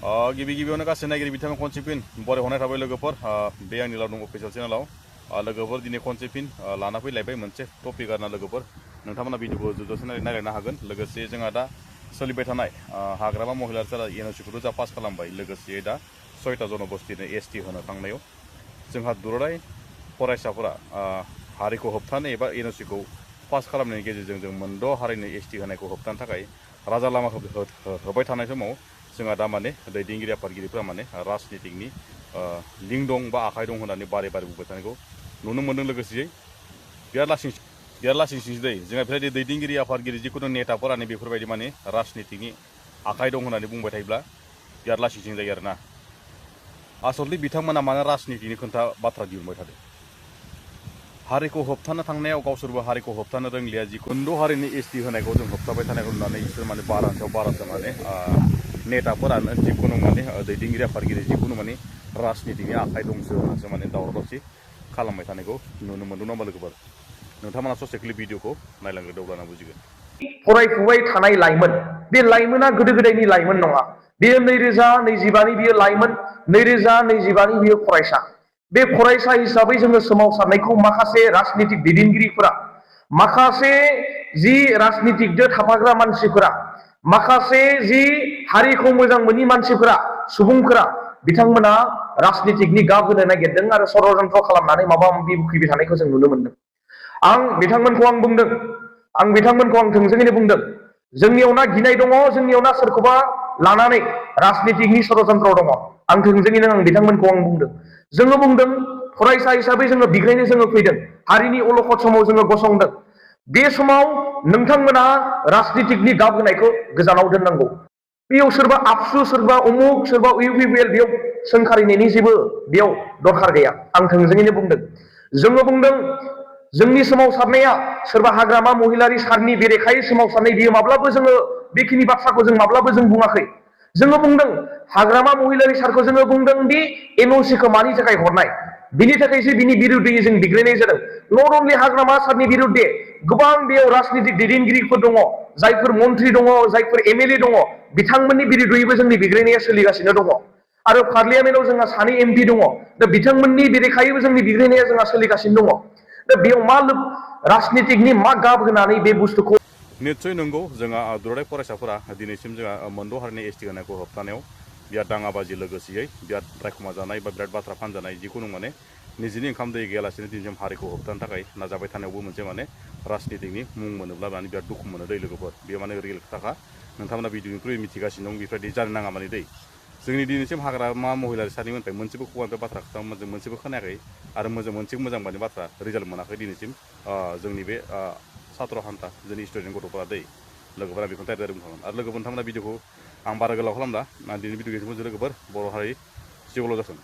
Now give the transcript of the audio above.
गिबि गिबियावनो गासै नायगिरि बिथांमोन खनसे फिन बरायहरनाय थाबाय लोगोफोर बे आंनि लावदुम अफिसियेल चेनेलाव लोगोफोर दिनै खनसे फिन लाना फैलायबाय मोनसे टपिक आरोना लोगोफोर नोंथांमोना भिडिअखौ जोबजासिम नायलांनो हागोन लोगोसे जोंहा दा सोलिबाय थानाय हाग्रामा महिलारिफोरा एनअसिखौथ' जा पास खालामबाय लोगोसे दा 6टा जनबस्तिनो एसटि होनो थांनायाव जोंहा दुलाराय फरायसाफोरा हारिखौ होबथानो एबा एनअसिखौ पास खालामनायनि गेजेरजों जों मोनद' हारिनो एसटि होनायखौ होबथानो थाखाय राजा लामा होबाय थानाय समाव जोंहा दा माने दैदेनगिरि आफादगिरिफोरा माने राजनितिकनि लिंक दं बा आखाइ दं होननानै बारे बारे बुंबाय थानायखौ नुनो मोन्दों लोगोसेयै बिराद लासिंसिंसो दै जोंहा बेफोरबायदि दैदेनगिरि आफादगिरि जिखुनु नेताफोरानो बेफोरबायदि माने राजनितिकनि आखाइ दं होननानै बुंबाय थायोब्ला बिराद लासिंसिं जायो आरोना आसलथे बिथांमोना मानो राजनितिनि खोथा बाथ्रा दिहुनबाय थादों हारिखौ होबथानो थांनायाव गावसोरबो हारिखौ होबथानो रोंलिया जिखुनु हारिनि एसटि होनायखौ जों होबथाबाय थानायखौ नुनानै बिसोर माने बारानि सायाव बारासो माने नेताफोरानो जिखुनु माने दैदेनगिरि आफादगिरि जिखुनु माने राजनितिनि आखाइ दंसो होननासो माने दावराव दावसि खालामबाय थानायखौ नुनो मोन्दों नामा लोगोफोर नोंथांमोना ससे क्लिप भिडिअखौ नायलांग्रोदो अब्लाना बुजिगोन फरायफुबाय थानाय लाइमोन बे लाइमोना गोदो गोदायनि लाइमोन नङा बेयो 2025नि बियो लाइमोन 2025नि बियो फरायसा बे फरायसा हिसाबै जोङो सोमावसारनायखौ माखासे राजनितिक दैदेनगिरिफोरा माखासे जि राजनितिकजों थाफाग्रा मानसिफोरा माखासे जि हारिखौ मोजां मोनि मानसिफोरा सुबुंफोरा बिथांमोना राजनितिकनि गाब होनो नागिरदों आरो षड्यन्त्र खालामनानै माबा माबि बुखिबाय थानायखौ जों नुनो मोन्दों आं बिथांमोनखौ थोंजोङैनो बुंदों जोंनियाव ना गिनाय दङ जोंनियाव ना सोरखौबा लानानै राजनितिकनि षड्यन्त्र दङ आं थोंजोङैनो बिथांमोनखौ बुंदों जोङो बुंदों फरायसा हिसाबै जोङो बिग्रायनो जोङो फैदों हारिनि अलखद समाव जोङो गसंदों बे समाव नोंथांमोना राजनितिकनि गाब होनायखौ गोजानाव दोननांगौ बेयाव सोरबा आबसु सोरबा उमुक सोरबा इउपिपिएल बेयाव सोंखारिनायनि जेबो बेयाव दरखार गैया आं थोंजोङैनो बुंदों जोङो बुंदों जोंनि सोमावसारनाया सोरबा हाग्रामा महिलारि सारनि बेरेखायै सोमावसारनाय बियो माब्लाबो जोङो बेखिनि बाथ्राखौ जों माब्लाबो जों बुङाखै जोङो बुंदों हाग्रामा महिलारि सारखौ जोङो बुंदों दि एनअसिखौ मानि थाखाय हरनाय बिनि थाखायसो बिनि बिरुद्धै जों बिग्रायनाय जादों नट अनलि हाग्रामा सारनि बिरुद्धे गोबां बेयाव राजनितिक दैदेनगिरिफोर दङ जायफोर मन्त्रि दङ जायफोर एमएलए दङ बिथांमोननि बिरुद्धैबो जोंनि बिग्रायनाया सोलिगासिनो दङ आरो पार्लियामेन्टआव जोंहा सानै एमपि दङ दा बिथांमोननि बेरेखायैबो जोंनि बिग्रायनाया जोंहा सोलिगासिनो दङ दा बेयाव मा राजनितिकनि मा गाब होनानै बे बुस्थुखौ निस्सय नंगौ जोंहा दुलाराय फरायसाफोरा दिनैसिम जोंहा मोनद' हारिनि एसटि होनायखौ होबथानायाव बिराद दाङाबाजि लोगोसेयै बिराद रायखुमा जानाय बा बिराद बाथ्रा फानजानाय जिखुनु माने निजिनि ओंखाम दै गैयालासेनो दिनैसिम हारिखौ होबथानो थाखाय नाजाबाय थानायावबो मोनसे माने राजनितिकनि मुं मोनोब्ला माने बिराद दुखु मोनो दै लोगोफोर बेयो माने रियेल खोथाखा नोंथांमोना भिडिअनिख्रुइ मिथिगासिनो दं बेफोरबायदि जानो नाङा माने दै जोंनि दिनैसिम हाग्रामा महिलारि सारनिफ्राय मोनसेबो खुगानिफ्राय बाथ्रा खोथा मोनसेबो खोनायाखै आरो मोनसे मोजां माने बाथ्रा रिजाल्ट मोनाखै दिनैसिम जोंनि बे सात्र हान्था जोंनि स्टुडेन्ट गथ'फोरा दै लोगोफोरा बेखौनो टाइप जादों आरो लोगोफोर नोंथांमोना भिडिअखौ आं बारा गोलाव खालामला दिनै भिडिअ गेजेरजों लोगोफोर बर' हारि जिउल' जाथों